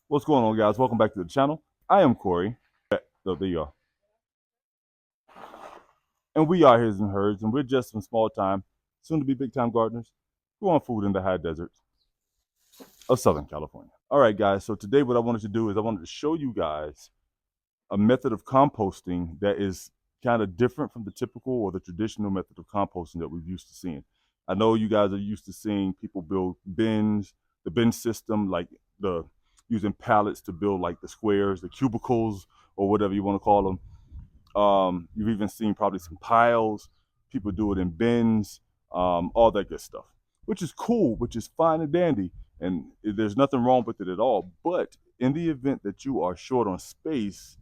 What's going on, guys? Welcome back to the channel. I am Corey. So there you are. And we are His and Hers, and we're just some small time, soon to be big time gardeners who want food in the high deserts of Southern California. All right, guys. So today, what I wanted to do is I wanted to show you guys a method of composting that is kind of different from the typical or the traditional method of composting that we're used to seeing. I know you guys are used to seeing people build bins, the bin system, like the using pallets to build like the squares, the cubicles, or whatever you want to call them. You've even seen probably some piles. People do it in bins, all that good stuff, which is cool, which is fine and dandy, and there's nothing wrong with it at all. But in the event that you are short on space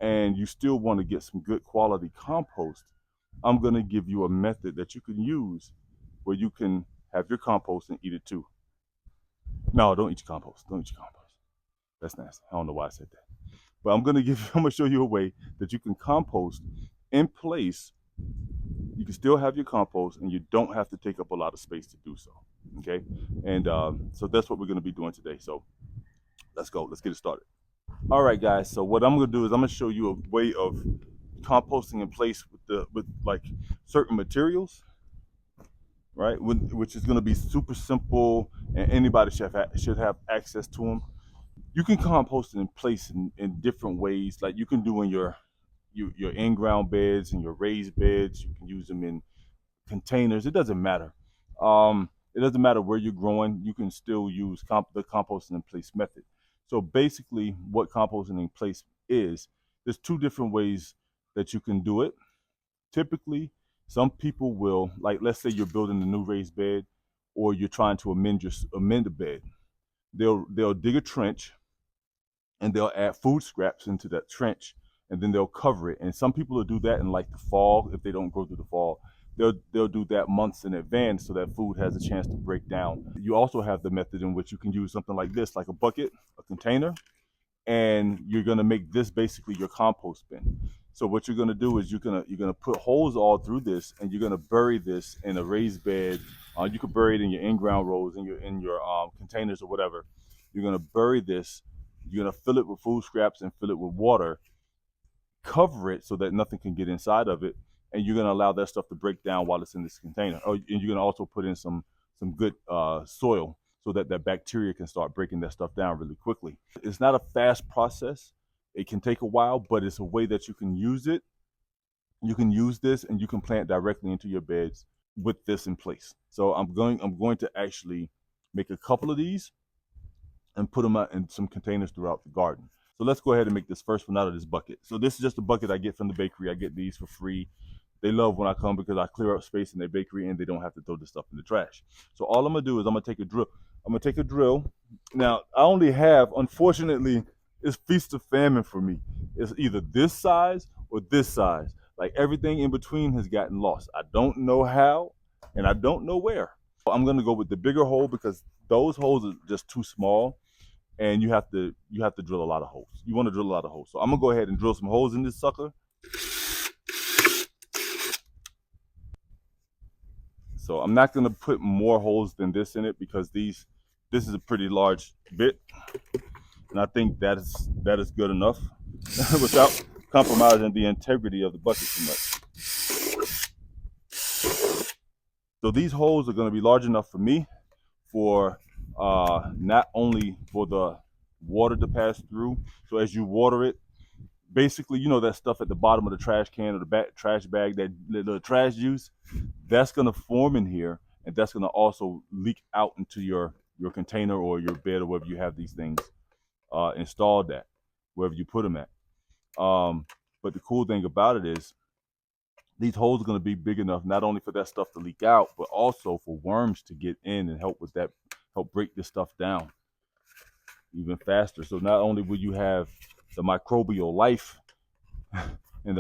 and you still want to get some good quality compost, I'm going to give you a method that you can use where you can have your compost and eat it too. No, don't eat your compost. Don't eat your compost. That's nasty. I don't know why I said that. But I'm gonna show you a way that you can compost in place. You can still have your compost, and you don't have to take up a lot of space to do so. Okay, and so that's what we're gonna be doing today. So let's go. Let's get it started. All right, guys. So what I'm gonna do is I'm gonna show you a way of composting in place with like certain materials, right? Which is gonna be super simple, and anybody should have access to them. You can compost it in place in different ways. Like you can do in your in-ground beds and your raised beds. You can use them in containers. It doesn't matter. It doesn't matter where you're growing. You can still use the composting in place method. So basically, what composting in place is, there's two different ways that you can do it. Typically, some people will, like, let's say you're building a new raised bed, or you're trying to amend a bed. They'll dig a trench, and they'll add food scraps into that trench, and then they'll cover it. And some people will do that in like the fall. If they don't grow through the fall, they'll do that months in advance so that food has a chance to break down. You also have the method in which you can use something like this, like a bucket, a container, and you're going to make this basically your compost bin. So what you're going to do is you're going to put holes all through this, and you're going to bury this in a raised bed. You could bury it in your in-ground rows, in your containers or whatever. You're going to bury this. You're going to fill it with food scraps and fill it with water. Cover it so that nothing can get inside of it, and you're going to allow that stuff to break down while it's in this container. Oh, and you're going to also put in some good soil so that that bacteria can start breaking that stuff down really quickly. It's not a fast process. It can take a while, but it's a way that you can use it. You can use this, and you can plant directly into your beds with this in place. So I'm going to actually make a couple of these and put them out in some containers throughout the garden. So let's go ahead and make this first one out of this bucket. So this is just a bucket I get from the bakery. I get these for free. They love when I come because I clear up space in their bakery, and they don't have to throw this stuff in the trash. So all I'm gonna do is I'm gonna take a drill. Now I only have, unfortunately, it's feast of famine for me. It's either this size or this size. Like everything in between has gotten lost. I don't know how, and I don't know where. I'm gonna go with the bigger hole because those holes are just too small, and you have to drill a lot of holes. You want to drill a lot of holes. So I'm gonna go ahead and drill some holes in this sucker. So I'm not gonna put more holes than this in it because this is a pretty large bit, and I think that is good enough without compromising the integrity of the bucket too much. So these holes are gonna be large enough for me, for not only for the water to pass through. So as you water it, basically, you know that stuff at the bottom of the trash can or the trash bag, that the trash juice, that's gonna form in here, and that's gonna also leak out into your container or your bed or wherever you have these things installed at, wherever you put them at. But the cool thing about it is these holes are going to be big enough not only for that stuff to leak out, but also for worms to get in and help break this stuff down even faster. So not only will you have the microbial life and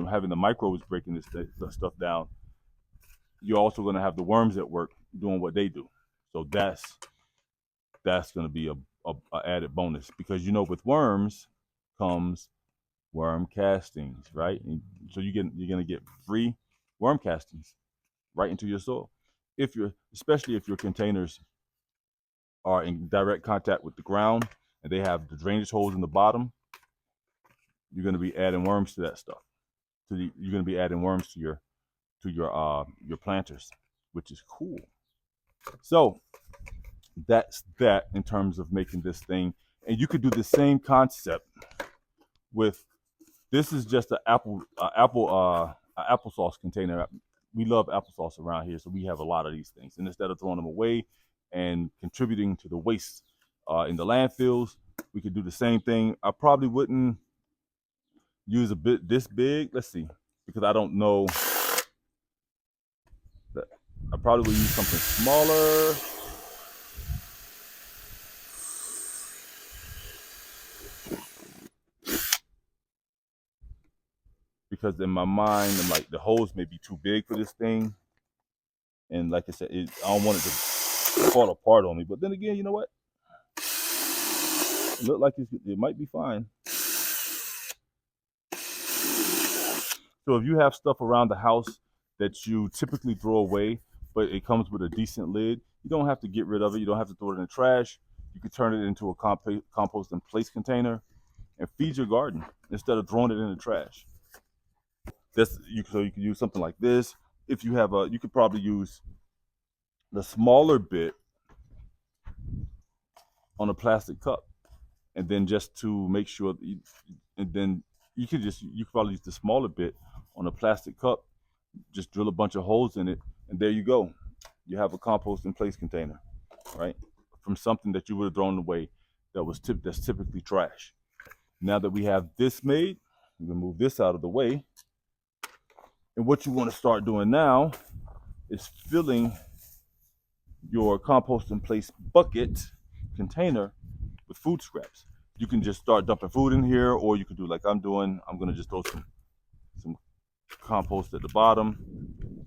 having the microbes breaking this stuff down, you're also going to have the worms at work doing what they do. So that's going to be a added bonus, because with worms comes worm castings, right? And so you're going to get free worm castings right into your soil, especially if your containers are in direct contact with the ground and they have the drainage holes in the bottom, you're going to be adding worms to that stuff. You're going to be adding worms to your planters, which is cool. So that's that in terms of making this thing. And you could do the same concept with, this is just an applesauce container. We love applesauce around here, so we have a lot of these things. And instead of throwing them away and contributing to the waste in the landfills, we could do the same thing. I probably wouldn't use a bit this big. Let's see, because I don't know. I probably would use something smaller. Because in my mind, I'm like, the holes may be too big for this thing. And like I said, I don't want it to fall apart on me. But then again, you know what? It looked like it might be fine. So if you have stuff around the house that you typically throw away, but it comes with a decent lid, you don't have to get rid of it. You don't have to throw it in the trash. You can turn it into a compost in place container and feed your garden instead of throwing it in the trash. So you can use something like this. If you have you could probably use the smaller bit on a plastic cup, and then just to make sure, and then you could probably use the smaller bit on a plastic cup, just drill a bunch of holes in it, and there you go. You have a compost in place container, right? From something that you would have thrown away that's typically trash. Now that we have this made, we're gonna move this out of the way. And what you want to start doing now is filling your compost in place bucket container with food scraps. You can just start dumping food in here, or you can do like I'm doing. I'm gonna just throw some compost at the bottom,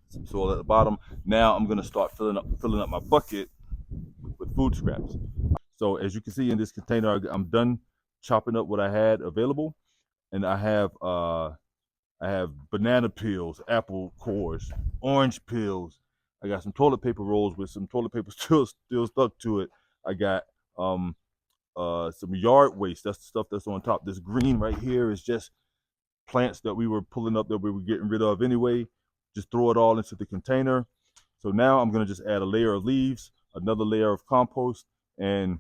some soil at the bottom. Now I'm gonna start filling up my bucket with food scraps. So as you can see in this container, I'm done chopping up what I had available, and I have banana peels, apple cores, orange peels. I got some toilet paper rolls with some toilet paper still stuck to it. I got some yard waste. That's the stuff that's on top. This green right here is just plants that we were pulling up that we were getting rid of anyway. Just throw it all into the container. So now I'm gonna just add a layer of leaves, another layer of compost, and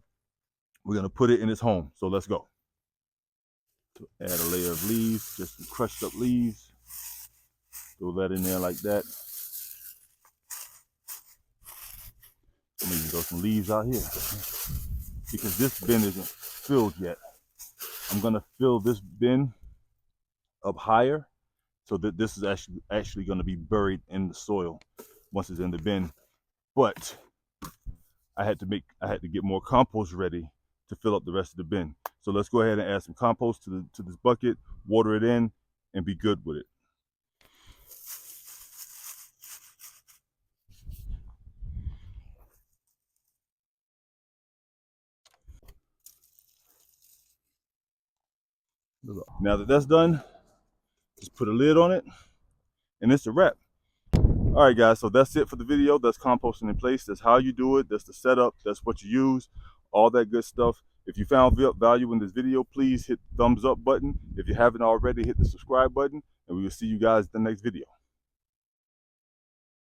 we're gonna put it in its home. So let's go. So add a layer of leaves, just some crushed up leaves. Throw that in there like that. I'm gonna throw some leaves out here because this bin isn't filled yet. I'm gonna fill this bin up higher so that this is actually gonna be buried in the soil once it's in the bin. But I had to get more compost ready to fill up the rest of the bin. So let's go ahead and add some compost to this bucket, water it in, and be good with it. Now that that's done, just put a lid on it, and it's a wrap. All right, guys, so that's it for the video. That's composting in place. That's how you do it. That's the setup. That's what you use. All that good stuff. If you found value in this video, please hit the thumbs up button. If you haven't already, hit the subscribe button, and we will see you guys in the next video.